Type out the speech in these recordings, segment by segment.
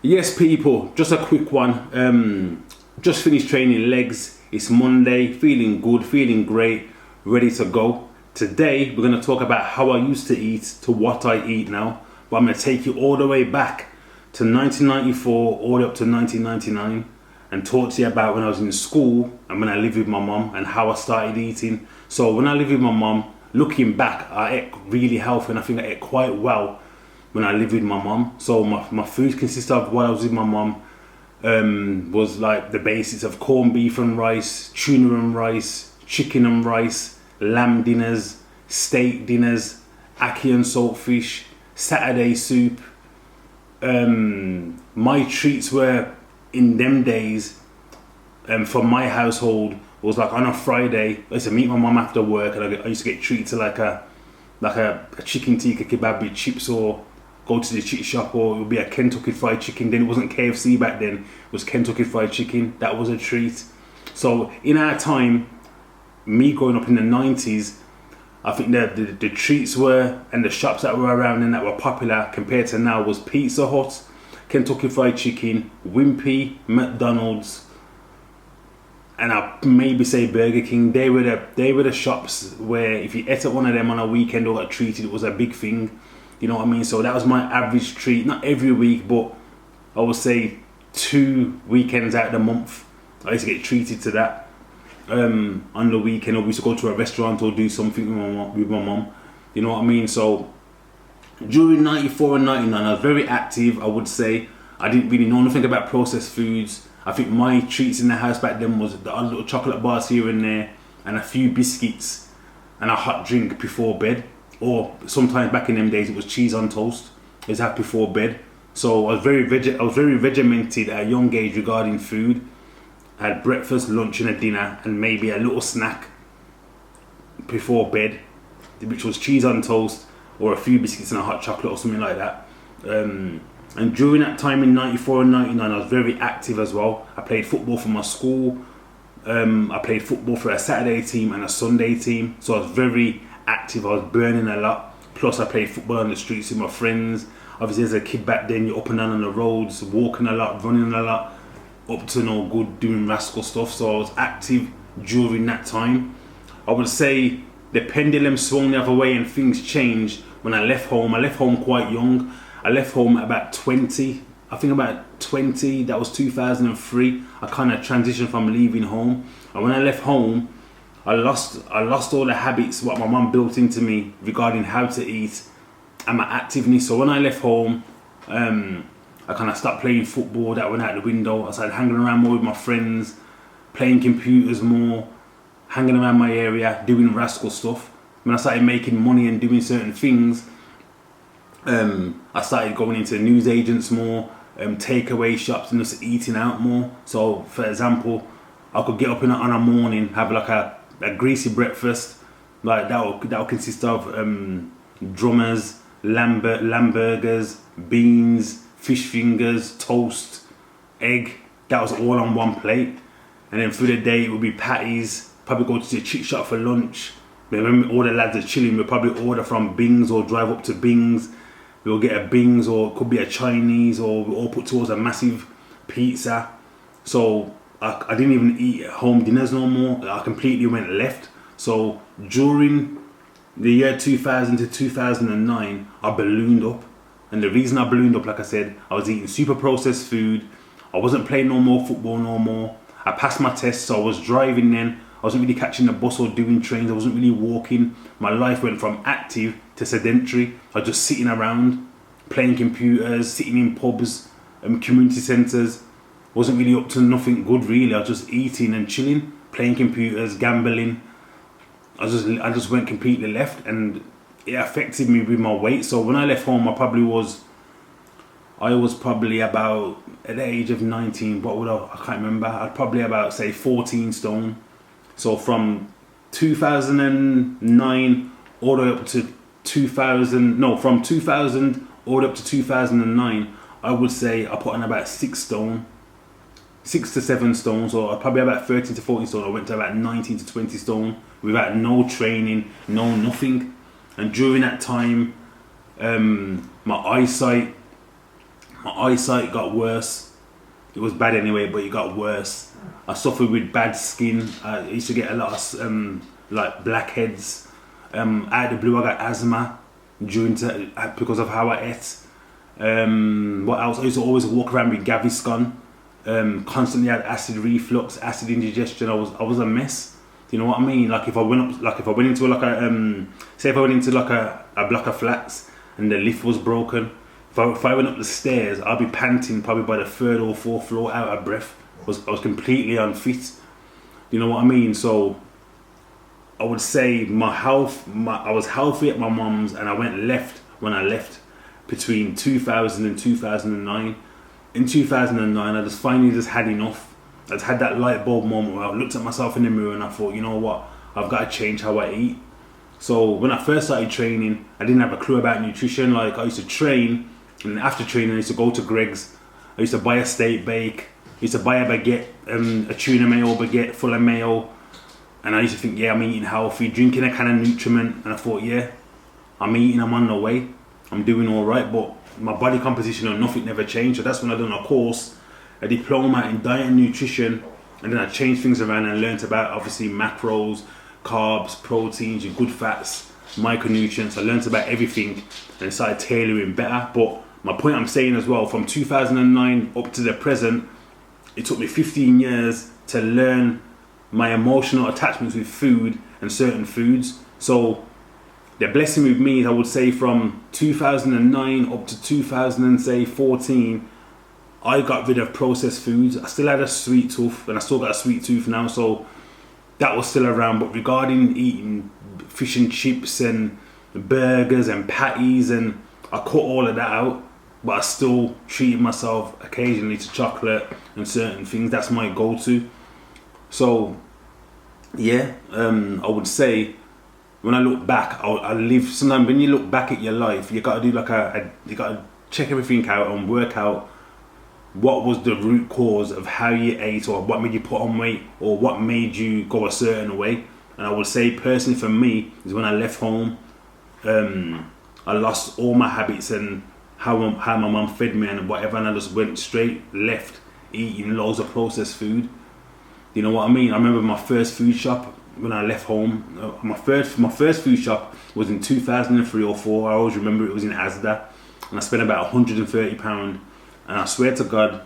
Yes, people, just a quick one. Just finished training legs. It's Monday, feeling good, feeling great, ready to go. Today, we're going to talk about how I used to eat to what I eat now. But I'm going to take you all the way back to 1994, all the way up to 1999, and talk to you about when I was in school and when I lived with my mum and how I started eating. So, when I lived with my mum, looking back, I ate really healthy and I think I ate quite well when I lived with my mum. So my food consisted of, while I was with my mum, was like the basics of corned beef and rice, tuna and rice, chicken and rice, lamb dinners, steak dinners, ackee and saltfish, Saturday soup. My treats were, in them days, from my household, was like on a Friday I used to meet my mum after work, and I used to get treated to like a chicken tikka kebab with chips, or go to the chit shop, or it would be a Kentucky Fried Chicken. Then it wasn't KFC back then, it was Kentucky Fried Chicken. That was a treat. So in our time, me growing up in the 90s, I think the treats were, and the shops that were around and that were popular compared to now, was Pizza Hut, Kentucky Fried Chicken, Wimpy, McDonald's, and I'll maybe say Burger King. They were the shops where if you ate at one of them on a weekend or got treated, it was a big thing. You know what I mean? So that was my average treat. Not every week, but I would say 2 weekends out of the month, I used to get treated to that. On the weekend, or we used to go to a restaurant or do something with my mum. You know what I mean? So during 94 and 99, I was very active, I would say. I didn't really know nothing about processed foods. I think my treats in the house back then was the odd little chocolate bars here and there, and a few biscuits, and a hot drink before bed. Or sometimes back in them days, it was cheese on toast. It was that before bed. So I was very regimented at a young age regarding food. I had breakfast, lunch, and a dinner, and maybe a little snack before bed, which was cheese on toast or a few biscuits and a hot chocolate or something like that. And during that time in 94 and 99, I was very active as well. I played football for my school. I played football for a Saturday team and a Sunday team. So I was very active. I was burning a lot. Plus I played football on the streets with my friends. Obviously as a kid back then, you're up and down on the roads, walking a lot, running a lot, up to no good, doing rascal stuff. So I was active during that time. I would say the pendulum swung the other way and things changed when I left home. I left home quite young. I left home at about 20. I think about 20, that was 2003. I kind of transitioned from leaving home. And when I left home, I lost all the habits what my mum built into me regarding how to eat and my activeness. So when I left home, I kind of stopped playing football. That went out the window. I started hanging around more with my friends, playing computers more, hanging around my area, doing rascal stuff. When I started making money and doing certain things, I started going into news agents more, takeaway shops, and just eating out more. So, for example, I could get up on a morning, have like a greasy breakfast, like that will consist of drummers, lamb burgers, beans, fish fingers, toast, egg. That was all on one plate. And then through the day it would be patties. Probably go to the chit shop for lunch. When all the lads are chilling, we'll probably order from Bing's or drive up to Bing's. We'll get a Bing's, or it could be a Chinese, or we'll all put towards a massive pizza. So I didn't even eat home dinners no more. I completely went left. So during the year 2000 to 2009, I ballooned up. And the reason I ballooned up, like I said, I was eating super processed food. I wasn't playing no more football no more. I passed my test, so I was driving then. I wasn't really catching the bus or doing trains. I wasn't really walking. My life went from active to sedentary. I was just sitting around, playing computers, sitting in pubs, community centres. Wasn't really up to nothing good really. I was just eating and chilling, playing computers, gambling. I just went completely left, and it affected me with my weight. So when I left home, I was probably about, at the age of 19, I can't remember. I'd probably about say 14 stone. So from 2009 all the way up to 2000 all the way up to 2009, I would say I put on about 6 stone. 6 to 7 stone, so probably about 13 to 14 stone. I went to about 19 to 20 stone without no training, no nothing. And during that time, my eyesight My eyesight got worse. It was bad anyway, but it got worse. I suffered with bad skin. I used to get a lot of like blackheads. Out of the blue, I got asthma because of how I ate. What else? I used to always walk around with Gaviscon. Constantly had acid reflux, acid indigestion. I was a mess. Do you know what I mean? Like if I went into like a say if I went into like a block of flats and the lift was broken. If I went up the stairs, I'd be panting probably by the third or fourth floor, out of breath. I was completely unfit. You know what I mean? So I would say I was healthy at my mum's, and I went left when I left between 2000 and 2009. In 2009, I just finally had enough. I had that light bulb moment where I looked at myself in the mirror and I thought, you know what? I've got to change how I eat. So when I first started training, I didn't have a clue about nutrition. Like I used to train, and after training, I used to go to Greggs. I used to buy a steak bake. I used to buy a baguette, a tuna mayo baguette full of mayo. And I used to think, yeah, I'm eating healthy, drinking a can of Nutriment. And I thought, yeah, I'm eating, I'm on the way. I'm doing all right. But my body composition or nothing never changed. So that's when I done a course, a diploma in diet and nutrition. And then I changed things around and learnt about, obviously, macros, carbs, proteins, your good fats, micronutrients. I learnt about everything and started tailoring better. But my point I'm saying as well, from 2009 up to the present, it took me 15 years to learn my emotional attachments with food and certain foods. So the blessing with me is, I would say, from 2009 up to 2014, I got rid of processed foods. I still had a sweet tooth, and I still got a sweet tooth now, so that was still around. But regarding eating fish and chips and burgers and patties, and I cut all of that out, but I still treated myself occasionally to chocolate and certain things. That's my go-to. So yeah, I would say when I look back, I live. Sometimes when you look back at your life, you got to do like you got to check everything out and work out what was the root cause of how you ate, or what made you put on weight, or what made you go a certain way. And I would say personally for me is when I left home, I lost all my habits and how my mum fed me and whatever, and I just went straight left eating loads of processed food. You know what I mean? I remember my first food shop when I left home. My first food shop was in 2003 or 4. I always remember it was in Asda, and I spent about £130. And I swear to God,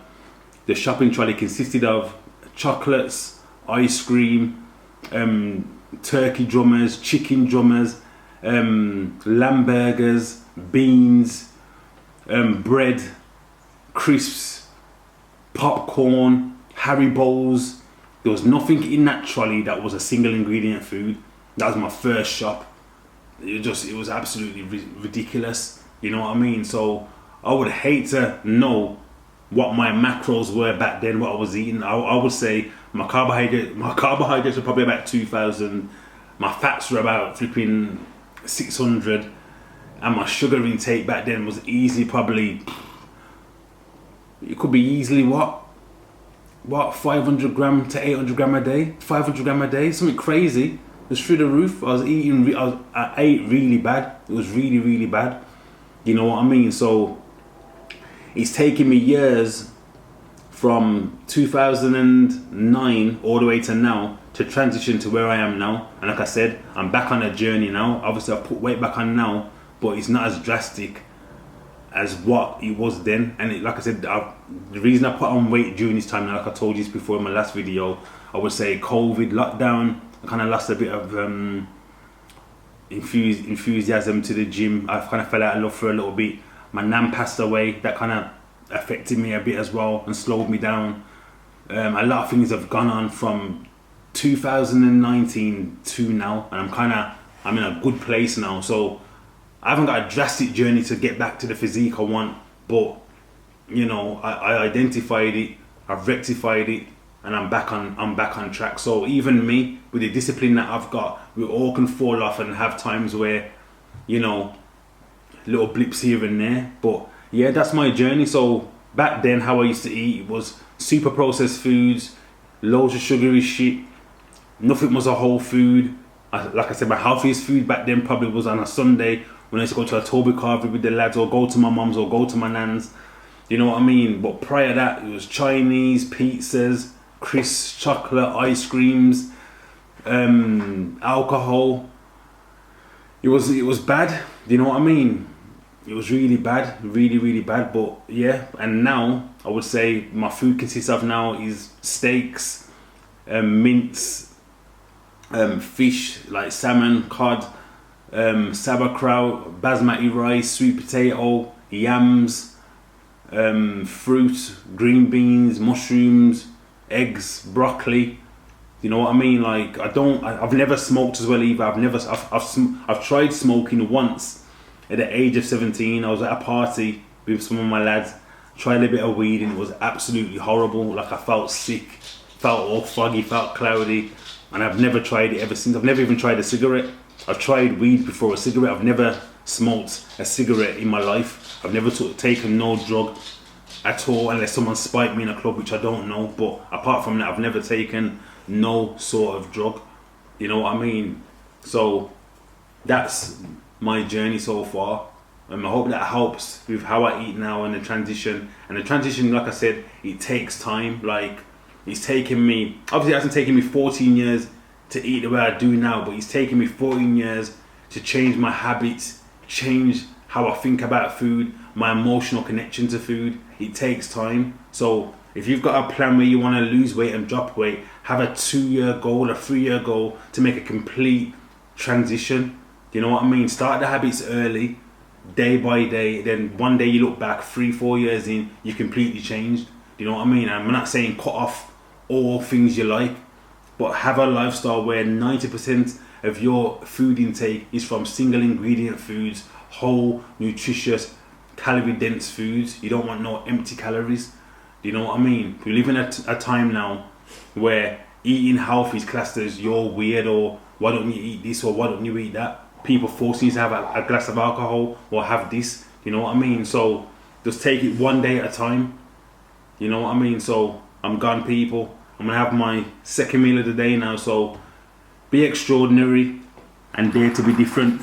the shopping trolley consisted of chocolates, ice cream, turkey drummers, chicken drummers, lamb burgers, beans, bread, crisps, popcorn, Haribos. There was nothing in that trolley that was a single ingredient food. That was my first shop. It was absolutely ridiculous. You know what I mean? So I would hate to know what my macros were back then, what I was eating. I would say my carbohydrates were probably about 2,000. My fats were about flipping 600. And my sugar intake back then was easily probably, it could be easily what 500 gram to 800 gram a day, 500 gram a day, something crazy. It was through the roof. I ate really bad. It was really, really bad. You know what I mean? So it's taken me years from 2009 all the way to now to transition to where I am now. And like I said, I'm back on a journey now. Obviously I've put weight back on now, but it's not as drastic as what it was then. And like I said, the reason I put on weight during this time, like I told you before in my last video, I would say COVID, lockdown, I kind of lost a bit of enthusiasm to the gym. I kind of fell out of love for a little bit. My nan passed away. That kind of affected me a bit as well and slowed me down. A lot of things have gone on from 2019 to now, and I'm in a good place now. So I haven't got a drastic journey to get back to the physique I want, but you know, I identified it, I've rectified it, and I'm back on track. So even me, with the discipline that I've got, we all can fall off and have times where, you know, little blips here and there. But yeah, that's my journey. So back then, how I used to eat was super processed foods, loads of sugary shit. Nothing was a whole food. Like I said, my healthiest food back then probably was on a Sunday when I used to go to a Toby Carvery with the lads, or go to my mum's, or go to my nan's. You know what I mean? But prior to that, it was Chinese, pizzas, crisps, chocolate, ice creams, alcohol. It was bad. You know what I mean? It was really bad, really, really bad. But yeah, and now I would say my food consists of now is steaks, mince, fish like salmon, cod, sauerkraut, basmati rice, sweet potato, yams, fruit, green beans, mushrooms, eggs, broccoli. You know what I mean? Like I've never smoked as well either. I've tried smoking once at the age of 17. I was at a party with some of my lads. Tried a bit of weed and it was absolutely horrible. Like I felt sick, felt all foggy, felt cloudy, and I've never tried it ever since. I've never even tried a cigarette. I've tried weed before a cigarette. I've never smoked a cigarette in my life. I've never taken no drug at all unless someone spiked me in a club, which I don't know. But apart from that, I've never taken no sort of drug. You know what I mean? So that's my journey so far. I hope that helps with how I eat now and the transition. And the transition, like I said, it takes time. Like it's taken me, obviously it hasn't taken me 14 years to eat the way I do now, but it's taken me 14 years to change my habits, change how I think about food, my emotional connection to food. It takes time. So if you've got a plan where you want to lose weight and drop weight, have a 2-year goal, a 3-year goal to make a complete transition. You know what I mean? Start the habits early, day by day. Then one day you look back, 3-4 years in, you completely changed. You know what I mean? I'm not saying cut off all things you like, but have a lifestyle where 90% of your food intake is from single ingredient foods, whole, nutritious, calorie dense foods. You don't want no empty calories. You know what I mean? We live in a time now where eating healthy is classed as you're weird, or why don't you eat this, or why don't you eat that? People forcing you to have a glass of alcohol or have this. You know what I mean? So just take it one day at a time. You know what I mean? So I'm gone, people. I'm gonna have my second meal of the day now. So be extraordinary and dare to be different.